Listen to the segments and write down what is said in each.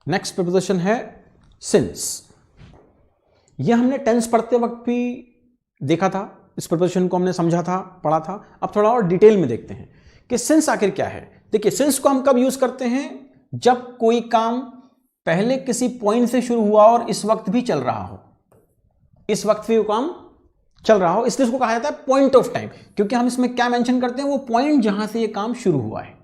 Next preposition है since. ये हमने टेंस पढ़ते वक्त भी देखा था, इस प्रीपोजिशन को हमने समझा था, पढ़ा था। अब थोड़ा और डिटेल में देखते हैं कि सिंस आखिर क्या है। देखिए, सिंस को हम कब यूज करते हैं? जब कोई काम पहले किसी पॉइंट से शुरू हुआ और इस वक्त भी चल रहा हो, इस वक्त भी वो काम चल रहा हो, इसलिए इसको कहा जाता है पॉइंट ऑफ टाइम। क्योंकि हम इसमें क्या मेंशन करते हैं? वो पॉइंट जहां से ये काम शुरू हुआ है।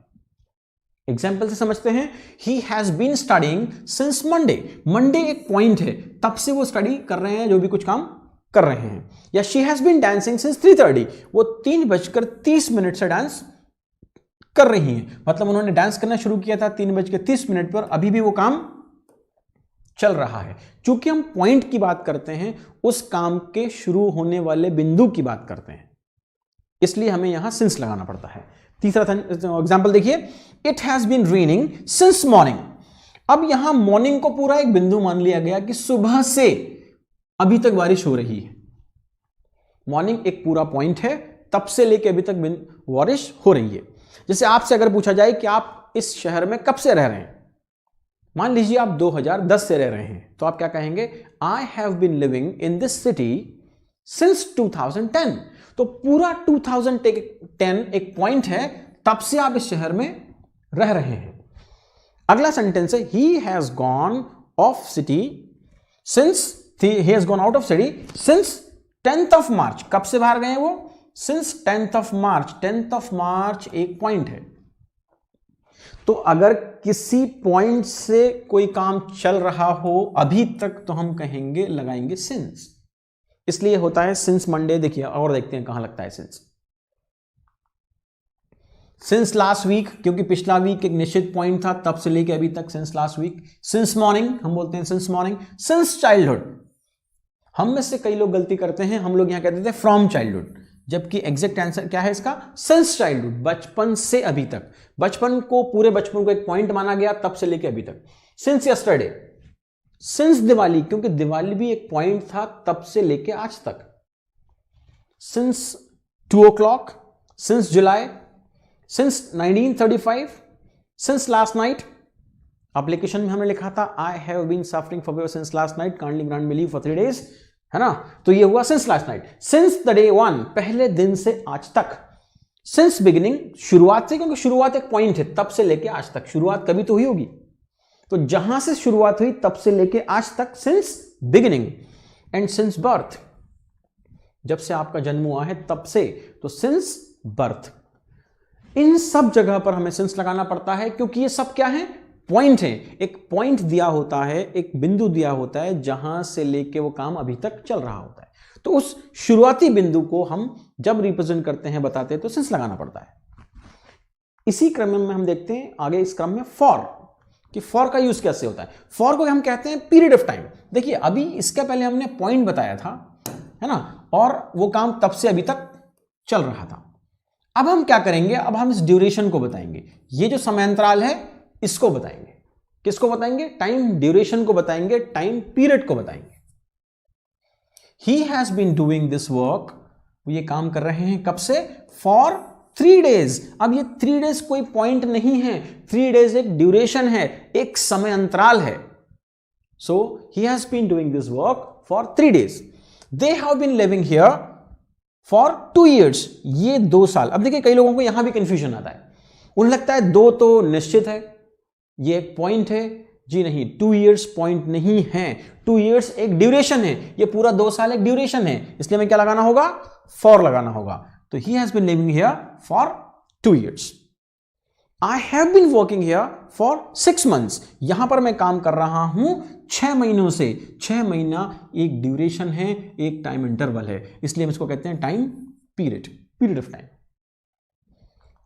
एग्जाम्पल से समझते हैं। He has been studying since Monday. Monday एक पॉइंट है, तब से वो स्टडी कर रहे हैं, जो भी कुछ काम कर रहे हैं। या she has been dancing since 3:30। वो 3:30 से डांस कर रही हैं, मतलब उन्होंने डांस करना शुरू किया था 3:30 पर, अभी भी वो काम चल रहा है। चूंकि हम पॉइंट की बात करते हैं, उस काम के शुरू होने वाले बिंदु की बात करते हैं, इसलिए हमें यहां सिंस लगाना पड़ता है। तीसरा एग्जांपल देखिए, it has been raining since morning. अब यहां मॉर्निंग को पूरा एक बिंदु मान लिया गया कि सुबह से अभी तक बारिश हो रही है। मॉर्निंग एक पूरा पॉइंट है, तब से लेकर अभी तक बारिश हो रही है। जैसे आपसे अगर पूछा जाए कि आप इस शहर में कब से रह रहे हैं, मान लीजिए आप 2010 से रह रहे हैं, तो आप क्या कहेंगे? I have been living in this city since 2010। तो पूरा 2010 एक पॉइंट है, तब से आप इस शहर में रह रहे हैं। अगला सेंटेंस है, he has gone of city since, he has gone out of city since 10th of March। कब से बाहर गए हैं वो? Since 10th of March। 10th of March एक पॉइंट है, तो अगर किसी पॉइंट से कोई काम चल रहा हो अभी तक, तो हम कहेंगे, लगाएंगे सिंस। इसलिए होता है सिंस मंडे। देखिए और देखते हैं कहां लगता है सिंस। सिंस लास्ट वीक, क्योंकि पिछला वीक एक निश्चित पॉइंट था, तब से लेके अभी तक since last week. Since morning, हम बोलते हैं सिंस मॉर्निंग। सिंस चाइल्डहुड, हम में से कई लोग गलती करते हैं, हम लोग यहां कहते थे फ्रॉम चाइल्डहुड, जबकि एग्जैक्ट आंसर क्या है इसका? सिंस चाइल्डहुड, बचपन से अभी तक। बचपन को, पूरे बचपन को एक पॉइंट माना गया, तब से लेके अभी तक। सिंस यस्टरडे, सिंस दिवाली, क्योंकि दिवाली भी एक पॉइंट था, तब से लेके आज तक। Since 2 o'clock, since July, since 1935, since last night. Application में हमने लिखा था, I have been suffering for fever since last night, kindly grant me leave for 3 days, है ना? तो ये हुआ since last night. Since the day 1, पहले दिन से आज तक। सिंस बिगिनिंग, शुरुआत से, क्योंकि शुरुआत एक पॉइंट है, तब से लेके आज तक। शुरुआत कभी तो हुई होगी, तो जहां से शुरुआत हुई तब से लेके आज तक, since beginning. And since birth, जब से आपका जन्म हुआ है तब से, तो सिंस बर्थ। इन सब जगह पर हमें सिंस लगाना पड़ता है, क्योंकि ये सब क्या है? पॉइंट है। एक पॉइंट दिया होता है, एक बिंदु दिया होता है, जहां से लेके वो काम अभी तक चल रहा होता है। तो उस शुरुआती बिंदु को हम जब रिप्रेजेंट करते हैं, बताते हैं, तो सिंस लगाना पड़ता है। इसी क्रम में हम देखते हैं आगे इस क्रम में फॉर, कि फॉर का यूज कैसे होता है। फॉर को हम कहते हैं पीरियड ऑफ टाइम। देखिए, अभी इसके पहले हमने पॉइंट बताया था, है ना, और वो काम तब से अभी तक चल रहा था। अब हम क्या करेंगे? अब हम इस ड्यूरेशन को बताएंगे। ये जो समयांतराल है, इसको बताएंगे। किसको बताएंगे? टाइम ड्यूरेशन को बताएंगे, टाइम पीरियड को बताएंगे। He has been doing this work, ये काम कर रहे हैं कब से? For 3 days। अब ये 3 days कोई पॉइंट नहीं है, 3 days एक ड्यूरेशन है, एक समय अंतराल है। So he has been doing this work for 3 days। They have been living here for 2 years। ये 2 साल। अब देखिए, कई लोगों को यहां भी कंफ्यूजन आता है, उन्हें लगता है 2 तो निश्चित है, ये एक पॉइंट है। जी नहीं, 2 years पॉइंट नहीं है, 2 years एक ड्यूरेशन है, ये पूरा 2 साल एक ड्यूरेशन है। इसलिए हमें क्या लगाना होगा? फॉर लगाना होगा। तो he has been living here for 2 years। I have been working here for 6 months। यहां पर मैं काम कर रहा हूं 6 महीनों से। 6 महीना एक ड्यूरेशन है, एक टाइम इंटरवल है, इसलिए हम इसको कहते हैं time period, period of time.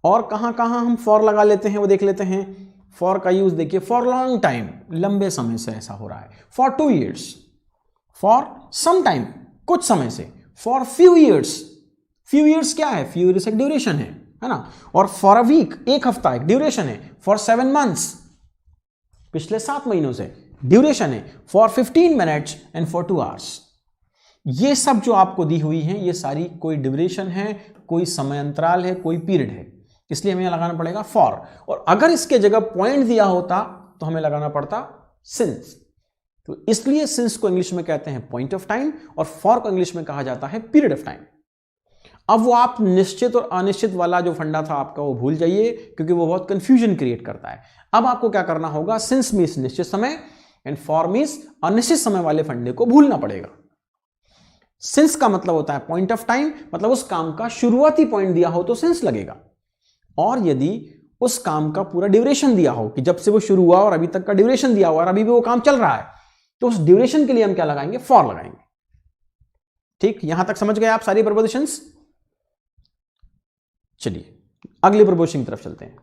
और कहां कहां हम फॉर लगा लेते हैं वो देख लेते हैं। फॉर का यूज देखिए, फॉर लॉन्ग टाइम, लंबे समय से ऐसा हो रहा है। For 2 years, for some time, कुछ समय से। For few years, few years क्या है? फ्यू years एक ड्यूरेशन है ना? और फॉर अ वीक, एक हफ्ता एक ड्यूरेशन है। फॉर 7 months, पिछले 7 महीनों से ड्यूरेशन है। For 15 minutes and for 2 hours। ये सब जो आपको दी हुई हैं, ये सारी कोई ड्यूरेशन है, कोई समय अंतराल है, कोई पीरियड है, इसलिए हमें लगाना पड़ेगा फॉर। और अगर इसके जगह पॉइंट दिया होता तो हमें लगाना पड़ता सिंस। तो इसलिए सिंस को इंग्लिश में कहते हैं पॉइंट ऑफ टाइम और फॉर को इंग्लिश में कहा जाता है पीरियड ऑफ टाइम। अब वो आप निश्चित और अनिश्चित वाला जो फंडा था आपका वो भूल जाइए, क्योंकि वो बहुत कंफ्यूजन क्रिएट करता है। अब आपको क्या करना होगा, सिंस मींस निश्चित समय एंड फॉर मींस अनिश्चित समय वाले फंडे को भूलना पड़ेगा। सिंस का मतलब होता है पॉइंट ऑफ टाइम, मतलब उस काम का शुरुआती पॉइंट दिया हो तो सिंस लगेगा, और यदि उस काम का पूरा ड्यूरेशन दिया हो कि जब से वो शुरू हुआ और अभी तक का ड्यूरेशन दिया हुआ और अभी भी वो काम चल रहा है, तो उस ड्यूरेशन के लिए हम क्या लगाएंगे, फॉर लगाएंगे। ठीक, यहां तक समझ गए आप सारी प्रपोजिशंस। चलिए अगले प्रपोजिशन की तरफ चलते हैं।